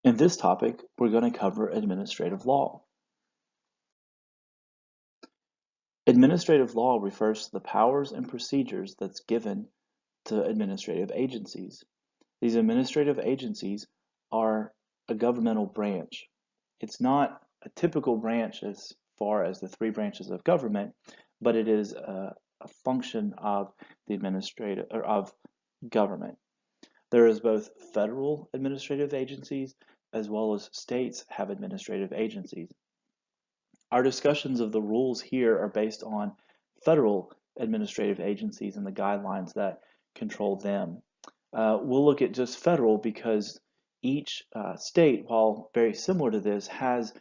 In this topic, we're going to cover administrative law. Administrative law refers to the powers and procedures that's given to administrative agencies. These administrative agencies are a governmental branch. It's not a typical branch as far as the three branches of government, but it is a function of the administrative or of government. There is both federal administrative agencies as well as states have administrative agencies. Our discussions of the rules here are based on federal administrative agencies and the guidelines that control them. We'll look at just federal because each state, while very similar to this, has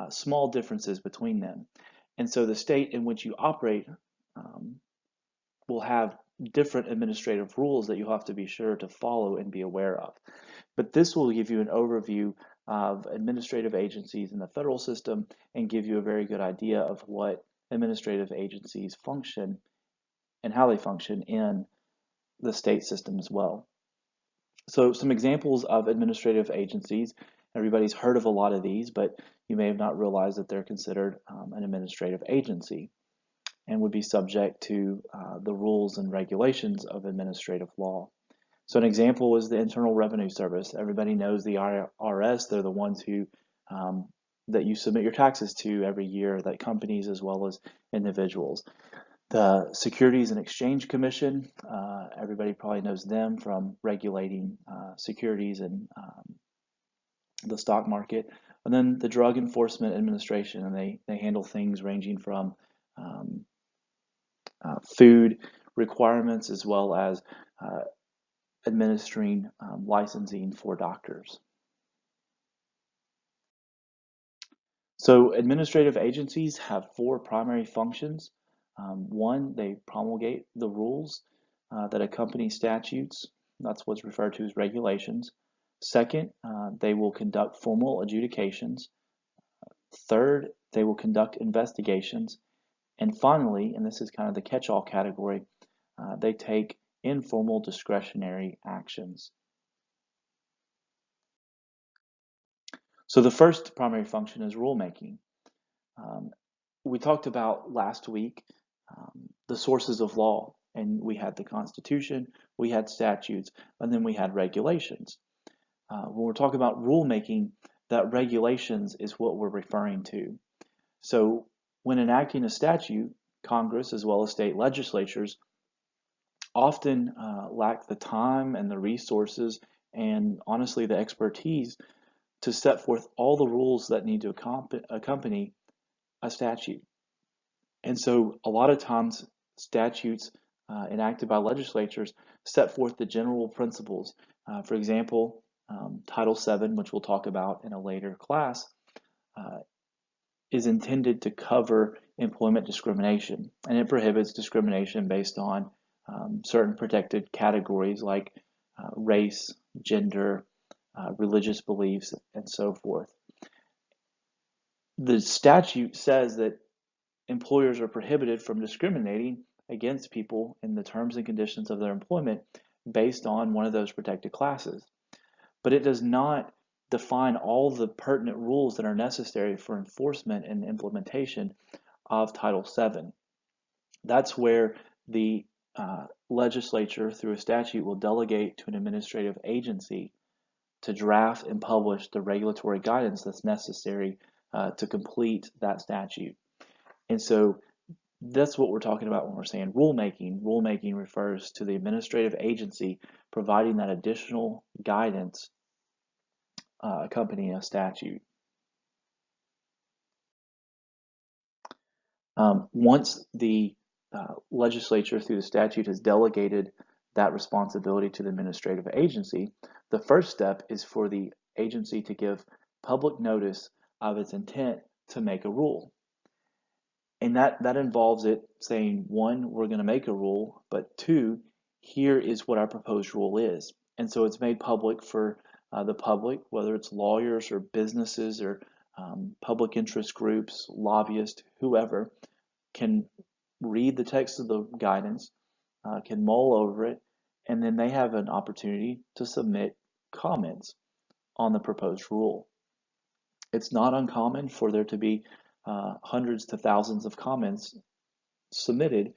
small differences between them. And so the state in which you operate will have different administrative rules that you'll have to be sure to follow and be aware of. But this will give you an overview of administrative agencies in the federal system and give you a very good idea of what administrative agencies function and how they function in the state system as well. So some examples of administrative agencies. Everybody's heard of a lot of these, but you may have not realized that they're considered an administrative agency and would be subject to the rules and regulations of administrative law. So an example is the Internal Revenue Service. Everybody knows the IRS. They're the ones who that you submit your taxes to every year, that companies as well as individuals. The Securities and Exchange Commission, everybody probably knows them from regulating securities and the stock market. And then the Drug Enforcement Administration, and they handle things ranging from food requirements as well as administering licensing for doctors. So administrative agencies have four primary functions. One, they promulgate the rules that accompany statutes. That's what's referred to as regulations. Second, they will conduct formal adjudications. Third, they will conduct investigations. And finally, and this is kind of the catch-all category, they take informal discretionary actions. So the first primary function is rulemaking. We talked about last week the sources of law, and we had the Constitution, we had statutes, and then we had regulations. When we're talking about rulemaking, that regulations is what we're referring to. So when enacting a statute, Congress as well as state legislatures often lack the time and the resources and honestly the expertise to set forth all the rules that need to accompany a statute. And so a lot of times statutes enacted by legislatures set forth the general principles. For example, Title VII, which we'll talk about in a later class, is intended to cover employment discrimination, and it prohibits discrimination based on certain protected categories like race, gender, religious beliefs, and so forth. The statute says that employers are prohibited from discriminating against people in the terms and conditions of their employment based on one of those protected classes. But it does not define all the pertinent rules that are necessary for enforcement and implementation of Title VII. That's where the legislature, through a statute, will delegate to an administrative agency to draft and publish the regulatory guidance that's necessary to complete that statute. And so that's what we're talking about when we're saying rulemaking. Rulemaking refers to the administrative agency providing that additional guidance accompanying a statute. Once the legislature through the statute has delegated that responsibility to the administrative agency, the first step is for the agency to give public notice of its intent to make a rule. And that involves it saying, one, we're going to make a rule, but two, here is what our proposed rule is. And so it's made public for the public, whether it's lawyers or businesses or public interest groups, lobbyists, whoever, can read the text of the guidance, can mull over it, and then they have an opportunity to submit comments on the proposed rule. It's not uncommon for there to be hundreds to thousands of comments submitted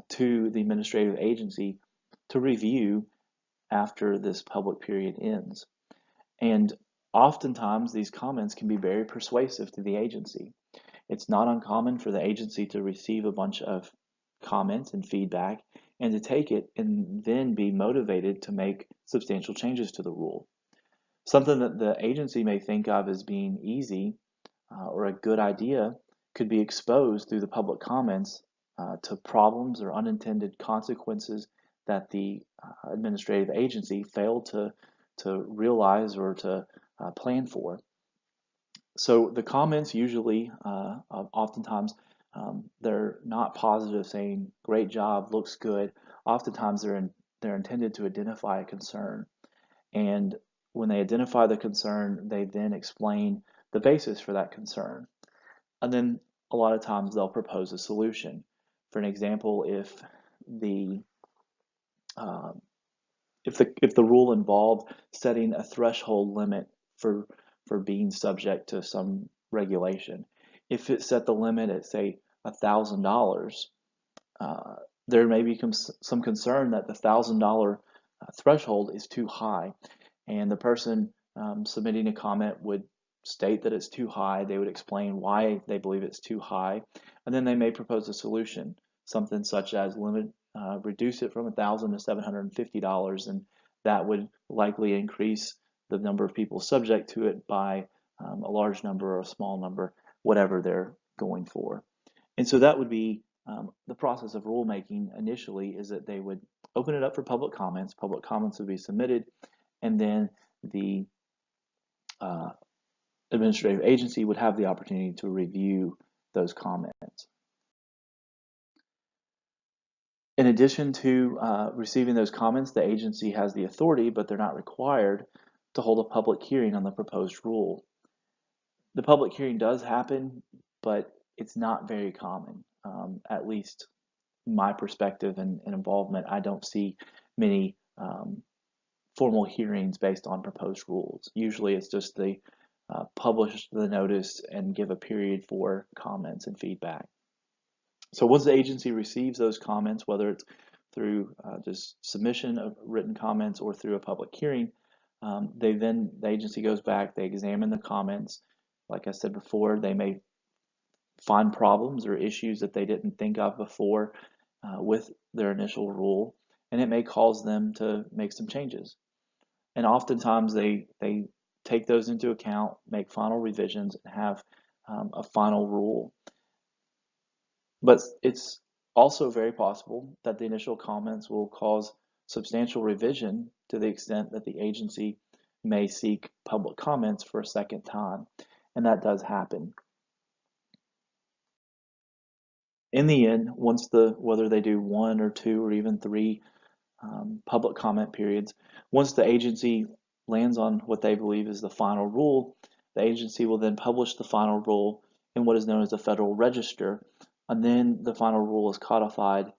to the administrative agency to review after this public period ends. And oftentimes these comments can be very persuasive to the agency. It's not uncommon for the agency to receive a bunch of comments and feedback and to take it and then be motivated to make substantial changes to the rule. Something that the agency may think of as being easy or a good idea could be exposed through the public comments to problems or unintended consequences that the administrative agency failed to realize or to plan for. So the comments usually, oftentimes, they're not positive, saying "great job, looks good." Oftentimes, they're intended to identify a concern, and when they identify the concern, they then explain the basis for that concern, and then a lot of times they'll propose a solution. For an example, if the rule involved setting a threshold limit for being subject to some regulation, if it set the limit at say $1,000, there may be some concern that the $1,000 threshold is too high, and the person submitting a comment would state that it's too high. They would explain why they believe it's too high, and then they may propose a solution, something such as reduce it from $1,000 to $750, and that would likely increase the number of people subject to it by a large number or a small number, whatever they're going for. And so that would be the process of rulemaking initially, is that they would open it up for public comments. Public comments would be submitted, and then the administrative agency would have the opportunity to review those comments. In addition to receiving those comments, the agency has the authority, but they're not required, to hold a public hearing on the proposed rule. The public hearing does happen, but it's not very common. At least my perspective and involvement, I don't see many formal hearings based on proposed rules. Usually it's just they publish the notice and give a period for comments and feedback. So once the agency receives those comments, whether it's through just submission of written comments or through a public hearing, the agency goes back, they examine the comments. Like I said before, they may find problems or issues that they didn't think of before with their initial rule, and it may cause them to make some changes. And oftentimes they take those into account, make final revisions, and have a final rule. But it's also very possible that the initial comments will cause substantial revision to the extent that the agency may seek public comments for a second time, and that does happen. In the end, whether they do 1 or 2 or even 3 public comment periods, once the agency lands on what they believe is the final rule, the agency will then publish the final rule in what is known as the Federal Register, and then the final rule is codified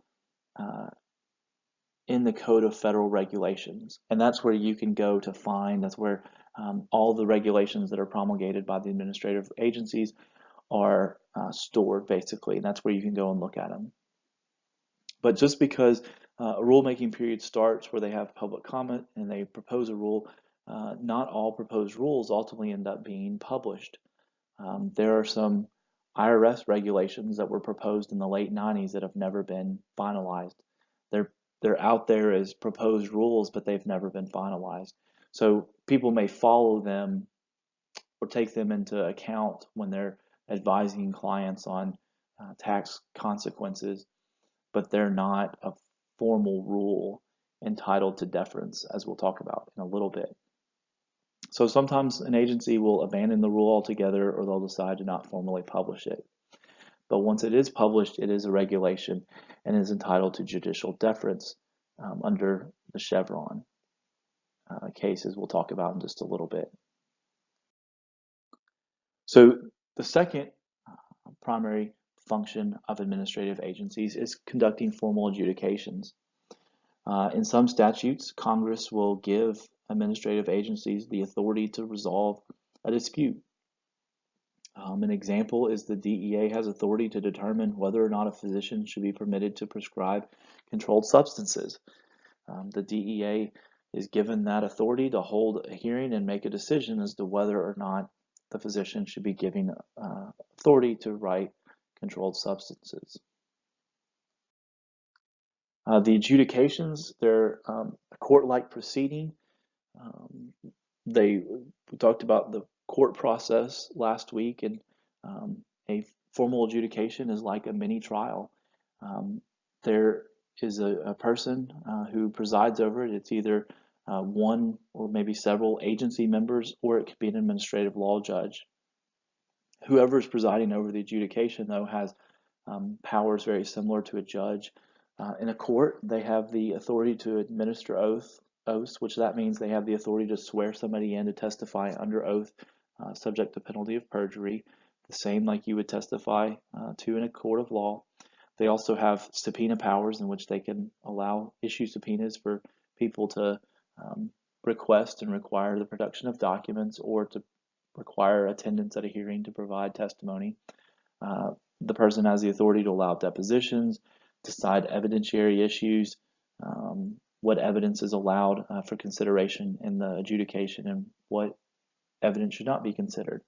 in the Code of Federal Regulations. And that's where you can go to find, that's where all the regulations that are promulgated by the administrative agencies are stored, basically, and that's where you can go and look at them. But just because a rulemaking period starts where they have public comment and they propose a rule, not all proposed rules ultimately end up being published. There are some IRS regulations that were proposed in the late 90s that have never been finalized. They're out there as proposed rules, but they've never been finalized. So people may follow them or take them into account when they're advising clients on tax consequences, but they're not a formal rule entitled to deference, as we'll talk about in a little bit. So sometimes an agency will abandon the rule altogether, or they'll decide to not formally publish it. But once it is published, it is a regulation and is entitled to judicial deference under the Chevron cases we'll talk about in just a little bit. So the second primary function of administrative agencies is conducting formal adjudications. In some statutes, Congress will give administrative agencies the authority to resolve a dispute. An example is the DEA has authority to determine whether or not a physician should be permitted to prescribe controlled substances. The DEA is given that authority to hold a hearing and make a decision as to whether or not the physician should be given authority to write controlled substances. The adjudications, they're a court-like proceeding. We talked about the court process last week, and a formal adjudication is like a mini trial. There is a person who presides over it. It's either one or maybe several agency members, or it could be an administrative law judge. Whoever is presiding over the adjudication, though, has powers very similar to a judge. In a court, they have the authority to administer oaths, which that means they have the authority to swear somebody in to testify under oath, subject to penalty of perjury, the same like you would testify to in a court of law. They also have subpoena powers in which they can issue subpoenas for people to request and require the production of documents, or to require attendance at a hearing to provide testimony. The person has the authority to allow depositions, decide evidentiary issues, what evidence is allowed for consideration in the adjudication, and what evidence should not be considered.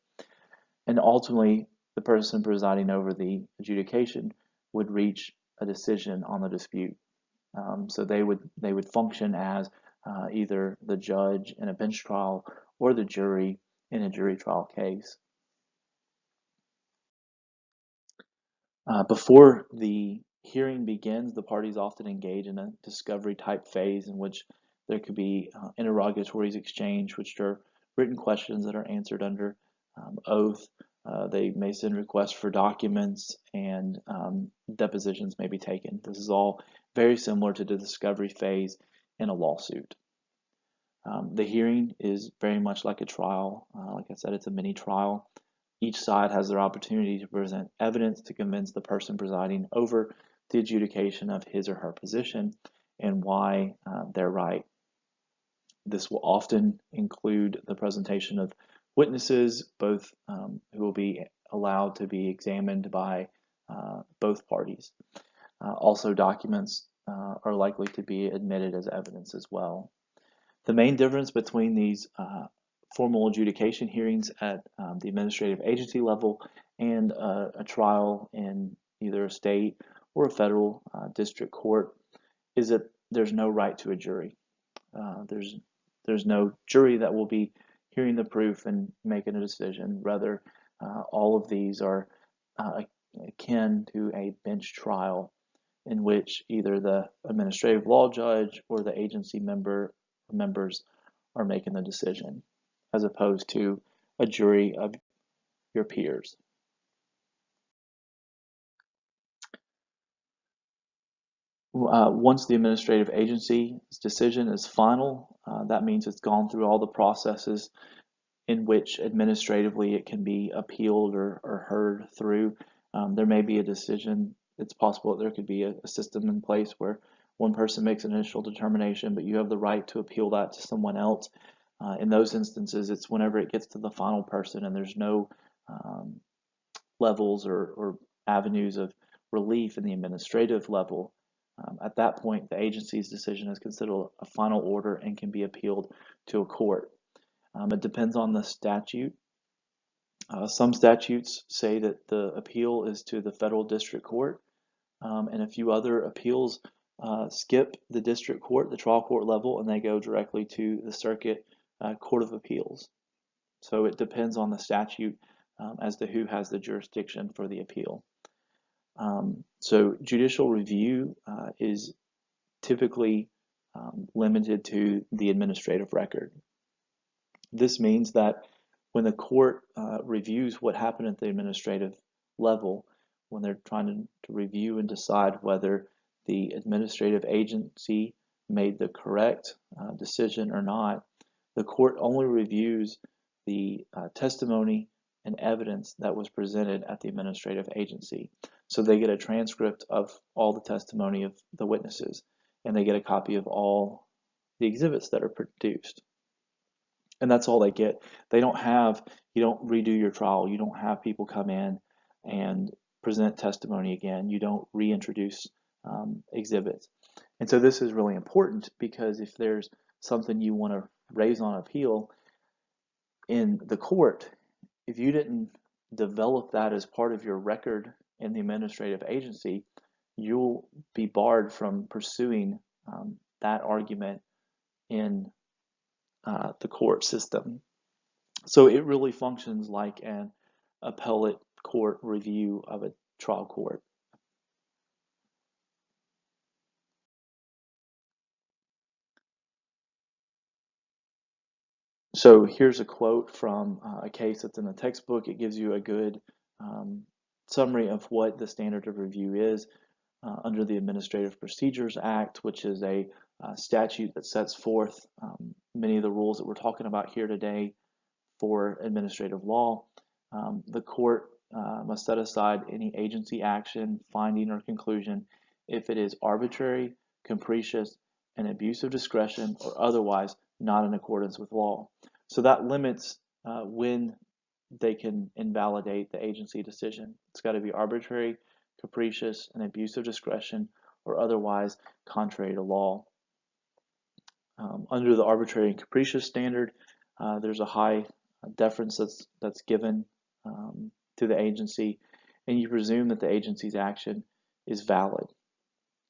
And ultimately, the person presiding over the adjudication would reach a decision on the dispute. So they would function as either the judge in a bench trial or the jury in a jury trial case. Before the hearing begins, the parties often engage in a discovery type phase in which there could be interrogatories exchanged, which are written questions that are answered under oath. They may send requests for documents, and depositions may be taken. This is all very similar to the discovery phase in a lawsuit. The hearing is very much like a trial. Like I said, it's a mini trial. Each side has their opportunity to present evidence to convince the person presiding over the adjudication of his or her position and why they're right. This will often include the presentation of witnesses, both who will be allowed to be examined by both parties. Also, documents are likely to be admitted as evidence as well. The main difference between these formal adjudication hearings at the administrative agency level and a trial in either a state or a federal district court is that there's no right to a jury. There's no jury that will be hearing the proof and making a decision. Rather, all of these are akin to a bench trial in which either the administrative law judge or the agency members are making the decision, as opposed to a jury of your peers. Once the administrative agency's decision is final, that means it's gone through all the processes in which administratively it can be appealed or heard through. There may be a decision. It's possible that there could be a system in place where one person makes an initial determination, but you have the right to appeal that to someone else. In those instances, it's whenever it gets to the final person and there's no levels or avenues of relief in the administrative level. At that point, the agency's decision is considered a final order and can be appealed to a court. It depends on the statute. Some statutes say that the appeal is to the federal district court, and a few other appeals skip the district court, the trial court level, and they go directly to the circuit court of appeals. So it depends on the statute as to who has the jurisdiction for the appeal. So judicial review is typically limited to the administrative record. This means that when the court reviews what happened at the administrative level, when they're trying to review and decide whether the administrative agency made the correct decision or not, the court only reviews the testimony and evidence that was presented at the administrative agency. So they get a transcript of all the testimony of the witnesses, and they get a copy of all the exhibits that are produced. and that's all they get. You don't redo your trial. You don't have people come in and present testimony again. You don't reintroduce exhibits. And so this is really important because if there's something you want to raise on appeal in the court, if you didn't develop that as part of your record in the administrative agency, you'll be barred from pursuing that argument in the court system. So it really functions like an appellate court review of a trial court. So here's a quote from a case that's in the textbook. It gives you a good um, summary of what the standard of review is under the Administrative Procedures Act, which is a statute that sets forth many of the rules that we're talking about here today for administrative law. The court must set aside any agency action, finding, or conclusion if it is arbitrary, capricious, an abuse of discretion, or otherwise not in accordance with law. So that limits when they can invalidate the agency decision. It's got to be arbitrary, capricious, an abuse of discretion, or otherwise contrary to law. Under the arbitrary and capricious standard, there's a high deference that's given to the agency, and you presume that the agency's action is valid.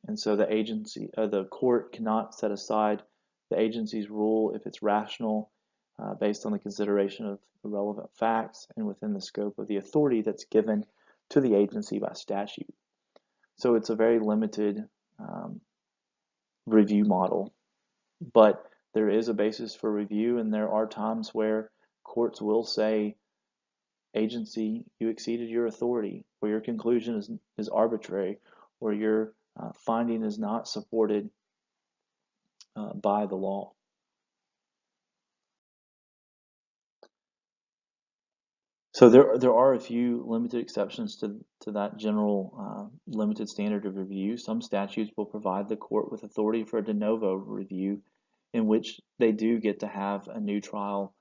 And so the court cannot set aside the agency's rule if it's rational, based on the consideration of the relevant facts and within the scope of the authority that's given to the agency by statute. So it's a very limited review model, but there is a basis for review, and there are times where courts will say, agency, you exceeded your authority, or your conclusion is arbitrary, or your finding is not supported by the law. So there are a few limited exceptions to that general limited standard of review. Some statutes will provide the court with authority for a de novo review, in which they do get to have a new trial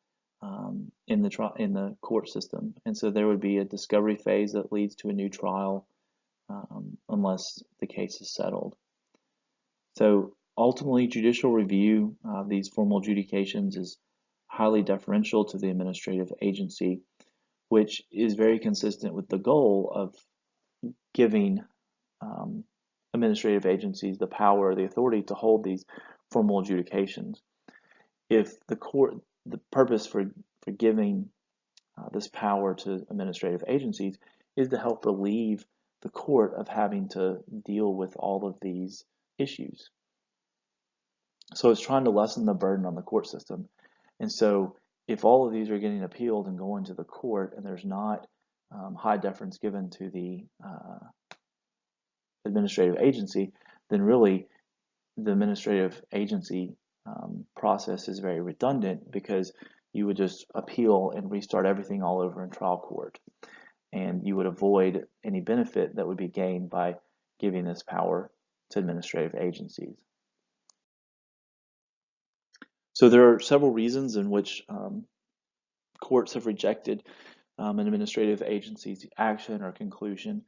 in the court system, and so there would be a discovery phase that leads to a new trial unless the case is settled. So ultimately, judicial review of these formal adjudications is highly deferential to the administrative agency, which is very consistent with the goal of giving administrative agencies the power or the authority to hold these formal adjudications. If the purpose for giving this power to administrative agencies is to help relieve the court of having to deal with all of these issues. So it's trying to lessen the burden on the court system. And so if all of these are getting appealed and going to the court, and there's not high deference given to the administrative agency, then really the administrative agency process is very redundant, because you would just appeal and restart everything all over in trial court. And you would avoid any benefit that would be gained by giving this power to administrative agencies. So there are several reasons in which courts have rejected an administrative agency's action or conclusion.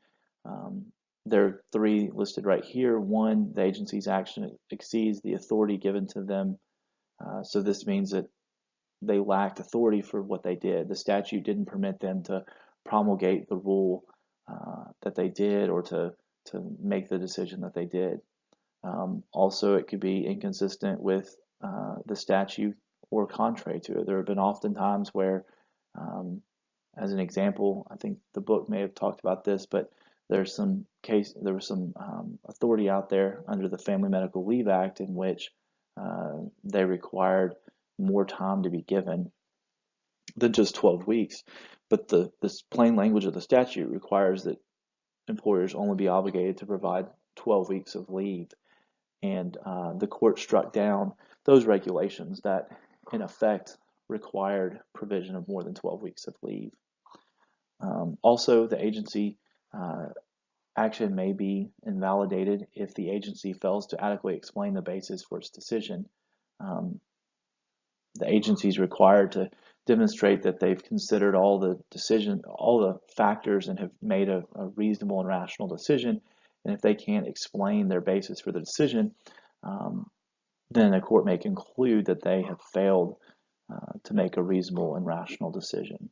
There are three listed right here. One, the agency's action exceeds the authority given to them. So this means that they lacked authority for what they did. The statute didn't permit them to promulgate the rule that they did, or to make the decision that they did. Also, it could be inconsistent with the statute or contrary to it. There have been often times where, as an example, I think the book may have talked about this, but there was some authority out there under the Family Medical Leave Act in which they required more time to be given than just 12 weeks. But this plain language of the statute requires that employers only be obligated to provide 12 weeks of leave. And the court struck down those regulations that, in effect, required provision of more than 12 weeks of leave. Also, the agency action may be invalidated if the agency fails to adequately explain the basis for its decision. the agency is required to demonstrate that they've considered all the factors and have made a reasonable and rational decision. And if they can't explain their basis for the decision, um, then a court may conclude that they have failed to make a reasonable and rational decision.